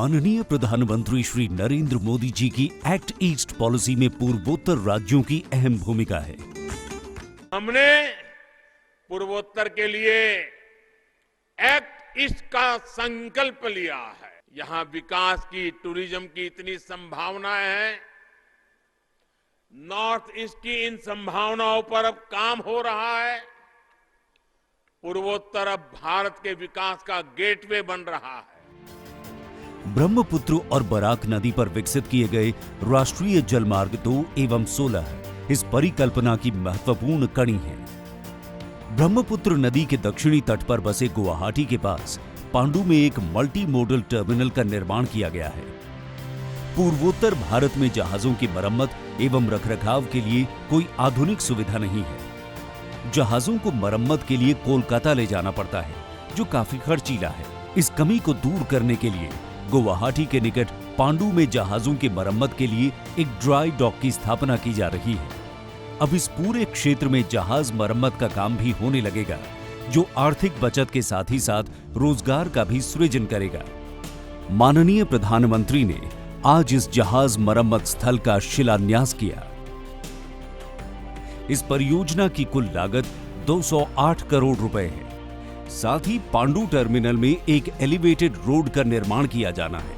माननीय प्रधानमंत्री श्री नरेंद्र मोदी जी की एक्ट ईस्ट पॉलिसी में पूर्वोत्तर राज्यों की अहम भूमिका है। हमने पूर्वोत्तर के लिए एक्ट ईस्ट का संकल्प लिया है। यहां विकास की, टूरिज्म की इतनी संभावनाएं हैं। नॉर्थ ईस्ट की इन संभावनाओं पर अब काम हो रहा है। पूर्वोत्तर अब भारत के विकास का गेटवे बन रहा है। ब्रह्मपुत्र और बराक नदी पर विकसित किए गए राष्ट्रीय जलमार्ग 2 एवं 16 इस परिकल्पना की महत्वपूर्ण कड़ी है। ब्रह्मपुत्र नदी के दक्षिणी तट पर बसे गुवाहाटी के पास पांडु में एक मल्टी मॉडल टर्मिनल का निर्माण किया गया है। पूर्वोत्तर भारत में जहाजों की मरम्मत एवं रखरखाव के लिए कोई आधुनिक सुविधा नहीं है। जहाजों को मरम्मत के लिए कोलकाता ले जाना पड़ता है, जो काफी खर्चीला है। इस कमी को दूर करने के लिए गुवाहाटी के निकट पांडु में जहाजों की मरम्मत के लिए एक ड्राई डॉक की स्थापना की जा रही है। अब इस पूरे क्षेत्र में जहाज मरम्मत का काम भी होने लगेगा, जो आर्थिक बचत के साथ ही साथ रोजगार का भी सृजन करेगा। माननीय प्रधानमंत्री ने आज इस जहाज मरम्मत स्थल का शिलान्यास किया। इस परियोजना की कुल लागत 208 करोड़ रुपए है। साथ ही पांडु टर्मिनल में एक एलिवेटेड रोड का निर्माण किया जाना है।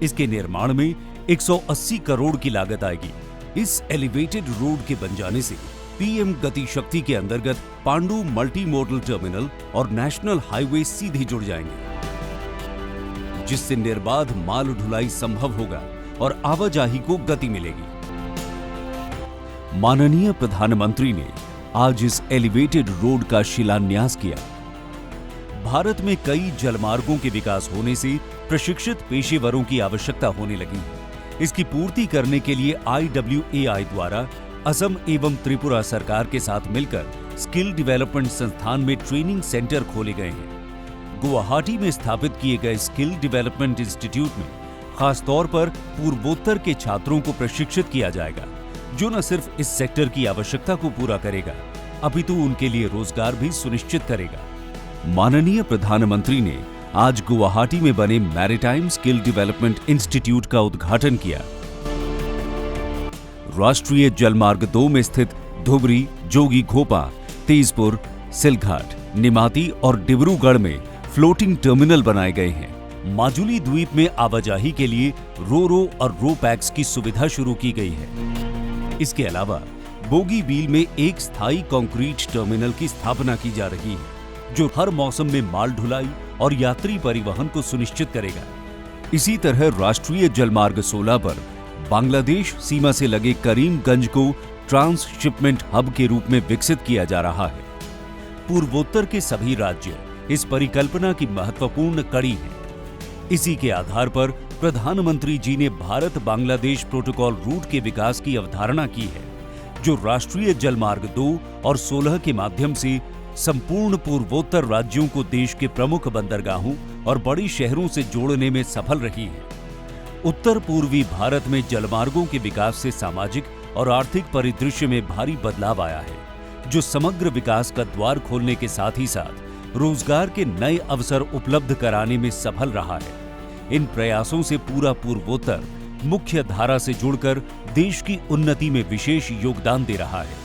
इसके निर्माण में 180 करोड़ की लागत आएगी। इस एलिवेटेड रोड के बन जाने से पीएम गति शक्ति के अंतर्गत पांडु मल्टी मॉडल टर्मिनल और नेशनल हाईवे सीधे जुड़ जाएंगे, जिससे निर्बाध माल ढुलाई संभव होगा और आवाजाही को गति मिलेगी। माननीय प्रधानमंत्री ने आज इस एलिवेटेड रोड का शिलान्यास किया। भारत में कई जलमार्गों के विकास होने से प्रशिक्षित पेशेवरों की आवश्यकता होने लगी है। इसकी पूर्ति करने के लिए IWAI द्वारा असम एवं त्रिपुरा सरकार के साथ मिलकर स्किल डेवलपमेंट संस्थान में ट्रेनिंग सेंटर खोले गए हैं। गुवाहाटी में स्थापित किए गए स्किल डेवलपमेंट इंस्टीट्यूट में खासतौर पर पूर्वोत्तर के छात्रों को प्रशिक्षित किया जाएगा, जो न सिर्फ इस सेक्टर की आवश्यकता को पूरा करेगा, अपितु उनके लिए रोजगार भी सुनिश्चित करेगा। माननीय प्रधानमंत्री ने आज गुवाहाटी में बने मैरीटाइम स्किल डेवलपमेंट इंस्टीट्यूट का उद्घाटन किया। राष्ट्रीय जलमार्ग 2 में स्थित धुबरी, जोगी घोपा, तेजपुर, सिलघाट, निमाती और डिब्रूगढ़ में फ्लोटिंग टर्मिनल बनाए गए हैं। माजुली द्वीप में आवाजाही के लिए रो और रो पैक्स की सुविधा शुरू की गई है। इसके अलावा बोगीबील में एक स्थायी कंक्रीट टर्मिनल की स्थापना की जा रही है, जो हर मौसम में माल ढुलाई और यात्री परिवहन को सुनिश्चित करेगा। इसी तरह राष्ट्रीय जलमार्ग 16 पर बांग्लादेश सीमा से लगे करीमगंज को ट्रांसशिपमेंट हब के रूप में विकसित किया जा रहा है। पूर्वोत्तर के सभी राज्य इस परिकल्पना की महत्वपूर्ण कड़ी हैं। इसी के आधार पर प्रधानमंत्री जी ने भारत बांग्लादेश प्रोटोकॉल रूट के विकास की अवधारणा की है, जो राष्ट्रीय जलमार्ग 2 और 16 के माध्यम से संपूर्ण पूर्वोत्तर राज्यों को देश के प्रमुख बंदरगाहों और बड़ी शहरों से जोड़ने में सफल रही है। उत्तर पूर्वी भारत में जलमार्गों के विकास से सामाजिक और आर्थिक परिदृश्य में भारी बदलाव आया है, जो समग्र विकास का द्वार खोलने के साथ ही साथ रोजगार के नए अवसर उपलब्ध कराने में सफल रहा है। इन प्रयासों से पूरा पूर्वोत्तर मुख्य धारा से जुड़कर देश की उन्नति में विशेष योगदान दे रहा है।